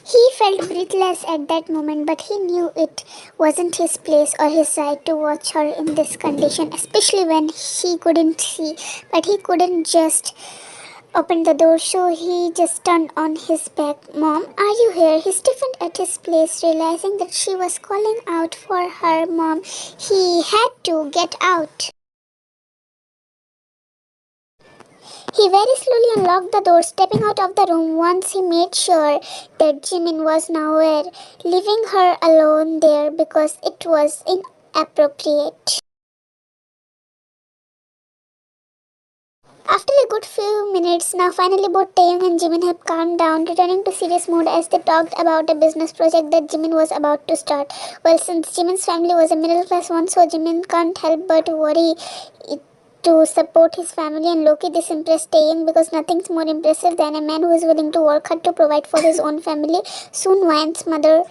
He felt breathless at that moment, but he knew it wasn't his place or his right to watch her in this condition, especially when he couldn't see. But he couldn't just open the door, so he just turned on his back. Mom, are you here? He stiffened at his place, realizing that she was calling out for her mom. He had to get out. He very slowly unlocked the door, stepping out of the room once he made sure that Jimin was nowhere, leaving her alone there because it was inappropriate. After a good few minutes, now finally both Taeyong and Jimin had calmed down, returning to serious mood as they talked about a business project that Jimin was about to start. Well, since Jimin's family was a middle class one, so Jimin can't help but worry to support his family, and Loki this impressed Taeyong because nothing's more impressive than a man who is willing to work hard to provide for his own family. Soon Wan's mother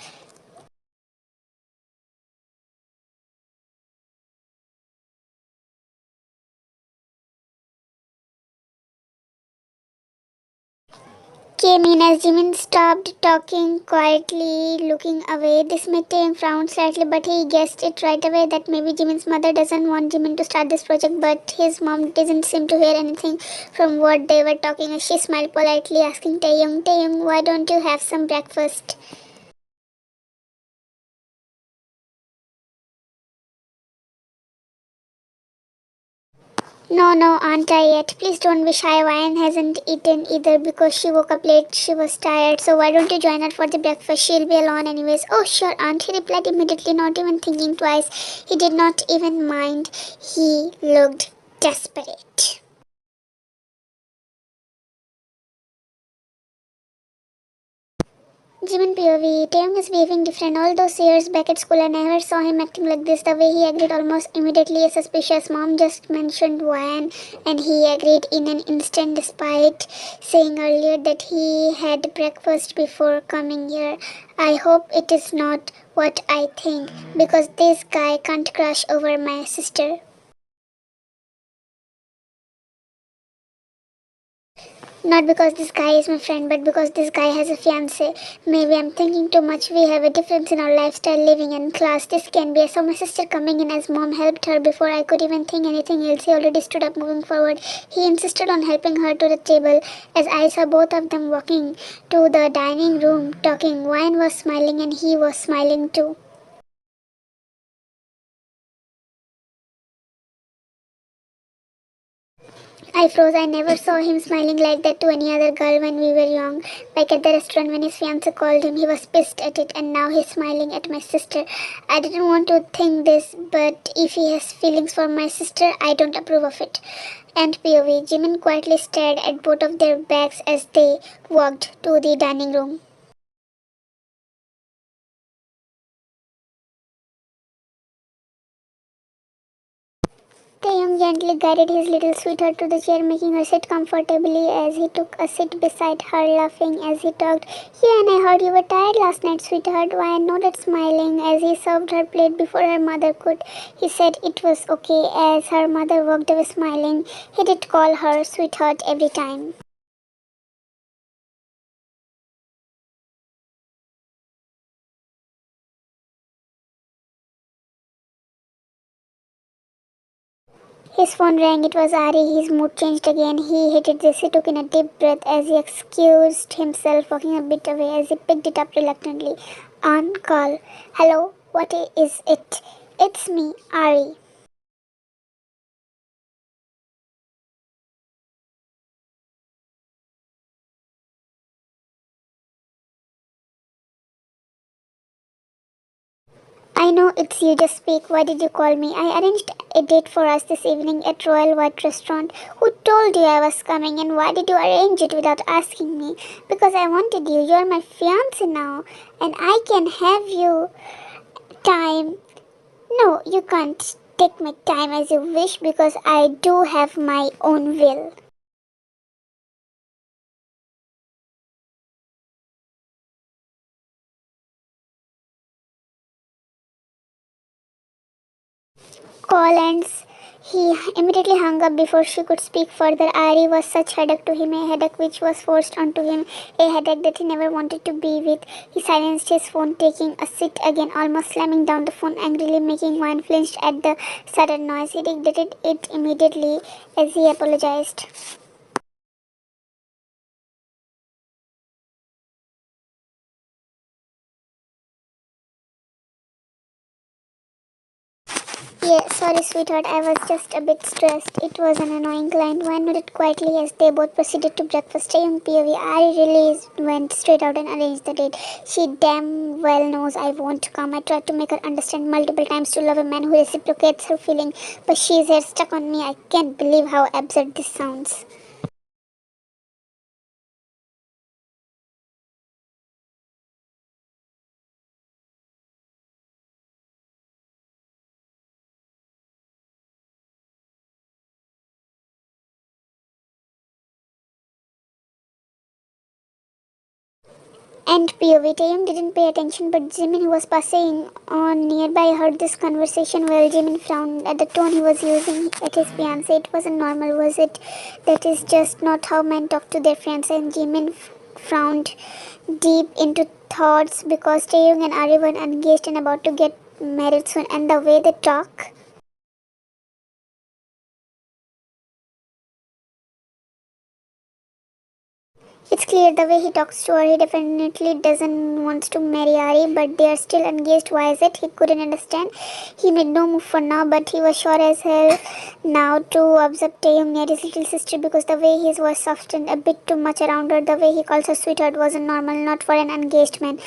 came in as Jimin stopped talking quietly, looking away. This made Taeyong frown slightly, but he guessed it right away that maybe Jimin's mother doesn't want Jimin to start this project, but his mom didn't seem to hear anything from what they were talking as she smiled politely, asking Taeyong, Taeyong, why don't you have some breakfast? No, no, aren't I yet? Please don't be shy. Ryan hasn't eaten either because she woke up late. She was tired. So why don't you join her for the breakfast? She'll be alone anyways. Oh, sure, aunt. He replied immediately, not even thinking twice. He did not even mind. He looked desperate. Jimin POV, Taeyong is behaving different. All those years back at school, I never saw him acting like this. The way he agreed almost immediately, a suspicious mom just mentioned Wan, and he agreed in an instant despite saying earlier that he had breakfast before coming here. I hope it is not what I think, because this guy can't crush over my sister. Not because this guy is my friend, but because this guy has a fiance. Maybe I'm thinking too much. We have a difference in our lifestyle, living, and class. This can be. I saw my sister coming in as mom helped her before I could even think anything else. He already stood up, moving forward. He insisted on helping her to the table as I saw both of them walking to the dining room, talking. Wine was smiling, and he was smiling too. I froze. I never saw him smiling like that to any other girl when we were young. Like at the restaurant when his fiance called him, he was pissed at it, and now he's smiling at my sister. I didn't want to think this, but if he has feelings for my sister, I don't approve of it. And POV, Jimin quietly stared at both of their backs as they walked to the dining room. Taeyong gently guided his little sweetheart to the chair, making her sit comfortably as he took a seat beside her, laughing as he talked. Yeah, and I heard you were tired last night, sweetheart. Why nodded, smiling as he served her plate before her mother could. He said it was okay as her mother walked away smiling. He did call her sweetheart every time. His phone rang. It was Ari. His mood changed again. He hated this. He took in a deep breath as he excused himself, walking a bit away as he picked it up reluctantly. On call. Hello, what is it? It's me, Ari. I know it's you. Just speak. Why did you call me? I arranged a date for us this evening at Royal White Restaurant. Who told you I was coming, and why did you arrange it without asking me? Because I wanted you. You're my fiance now, and I can have you time. No, you can't take my time as you wish because I do have my own will. Call ends. He immediately hung up before she could speak further. Ari was such headache to him, a headache which was forced onto him, a headache that he never wanted to be with. He silenced his phone, taking a seat again, almost slamming down the phone angrily, making one flinch at the sudden noise. He regretted it immediately as he apologized. Yeah, sorry, sweetheart. I was just a bit stressed. It was an annoying client. One nodded quietly as they both proceeded to breakfast. Staying POV, I really went straight out and arranged the date. She damn well knows I won't come. I tried to make her understand multiple times to love a man who reciprocates her feeling, but she's here stuck on me. I can't believe how absurd this sounds. And POV Taeyong didn't pay attention, but Jimin, who was passing on nearby, heard this conversation while Jimin frowned at the tone he was using at his fiance. It wasn't normal, was it? That is just not how men talk to their fiance. And Jimin frowned deep into thoughts because Taeyong and Ari were engaged and about to get married soon. And the way they talk. It's clear the way he talks to her, he definitely doesn't want to marry Ari, but they are still engaged. Why is it? He couldn't understand. He made no move for now, but he was sure as hell now to observe Taeyong near his little sister because the way his voice softened a bit too much around her, the way he calls her sweetheart wasn't normal, not for an engaged man.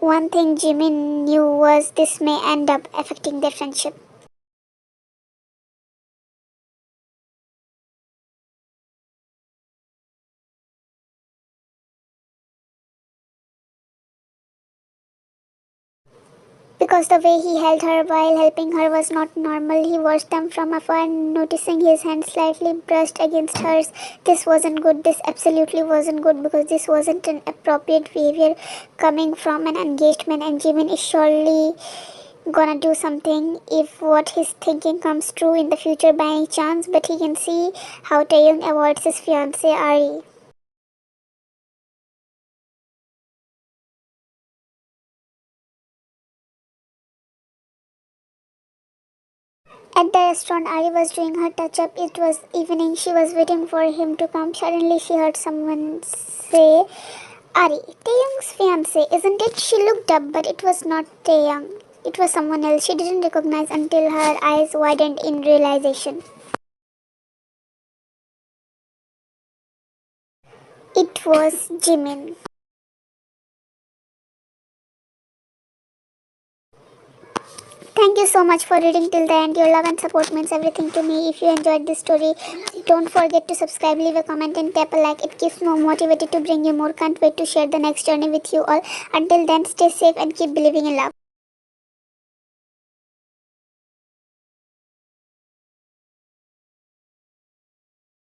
One thing Jimin knew was this may end up affecting their friendship. Because the way he held her while helping her was not normal. He watched them from afar, noticing his hand slightly brushed against hers. This wasn't good. This absolutely wasn't good because this wasn't an appropriate behavior coming from an engaged man. And Jimin is surely gonna do something if what he's thinking comes true in the future by any chance. But he can see how Taeyong avoids his fiancée Ari. At the restaurant, Ari was doing her touch up. It was evening. She was waiting for him to come. Suddenly, she heard someone say, Ari, Taeyong's fiance, isn't it? She looked up, but it was not Taeyong. It was someone else she didn't recognize until her eyes widened in realization. It was Jimin. Thank you so much for reading till the end. Your love and support means everything to me. If you enjoyed this story, don't forget to subscribe, leave a comment and tap a like. It keeps me motivated to bring you more. Can't wait to share the next journey with you all. Until then, stay safe and keep believing in love.